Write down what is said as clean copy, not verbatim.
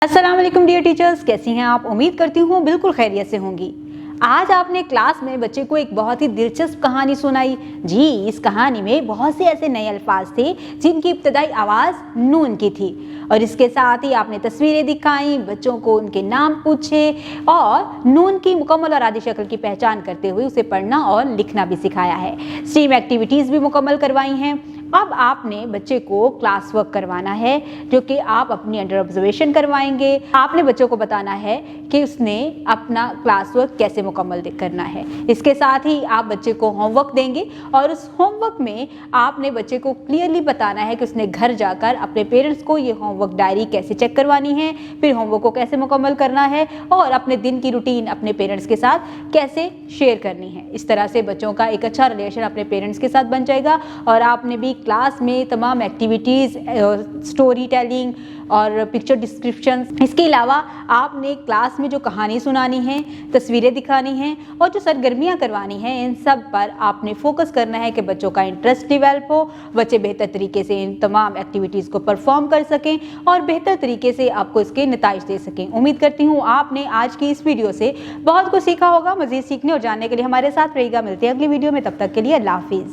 अस्सलाम वालेकुम dear teachers, कैसी हैं आप? उम्मीद करती हूँ बिल्कुल खैरियत से होंगी। आज आपने क्लास में बच्चे को एक बहुत ही दिलचस्प कहानी सुनाई। जी, इस कहानी में बहुत से ऐसे नए अल्फाज थे जिनकी इब्तदाई आवाज़ नून की थी और इसके साथ ही आपने तस्वीरें दिखाई, बच्चों को उनके नाम पूछे और नून की मुकम्मल और आधी शक्ल की पहचान करते हुए उसे पढ़ना और लिखना भी सिखाया है। स्टीम एक्टिविटीज़ भी मुकम्मल करवाई हैं। अब आपने बच्चे को क्लास वर्क करवाना है जो कि आप अपनी अंडर ऑब्जर्वेशन करवाएंगे। आपने बच्चों को बताना है कि उसने अपना क्लास वर्क कैसे मुकम्मल करना है। इसके साथ ही आप बच्चे को होमवर्क देंगे और उस होमवर्क में आपने बच्चे को क्लियरली बताना है कि उसने घर जाकर अपने पेरेंट्स को ये होमवर्क डायरी कैसे चेक करवानी है, फिर होमवर्क को कैसे मुकम्मल करना है और अपने दिन की रूटीन अपने पेरेंट्स के साथ कैसे शेयर करनी है। इस तरह से बच्चों का एक अच्छा रिलेशन अपने पेरेंट्स के साथ बन जाएगा और आपने भी क्लास में तमाम एक्टिविटीज़, स्टोरी टेलिंग और पिक्चर डिस्क्रिप्शन, इसके अलावा आपने क्लास में जो कहानी सुनानी है, तस्वीरें दिखानी हैं और जो सरगर्मियां करवानी हैं, इन सब पर आपने फोकस करना है कि बच्चों का इंटरेस्ट डेवलप हो, बच्चे बेहतर तरीके से इन तमाम एक्टिविटीज़ को परफॉर्म कर सकें और बेहतर तरीके से आपको इसके नताइज दे सकें। उम्मीद करती हूँ आपने आज की इस वीडियो से बहुत कुछ सीखा होगा। मज़ीद सीखने और जानने के लिए हमारे साथ रहिएगा। मिलते हैं अगली वीडियो में, तब तक के लिए अल्लाह हाफिज़।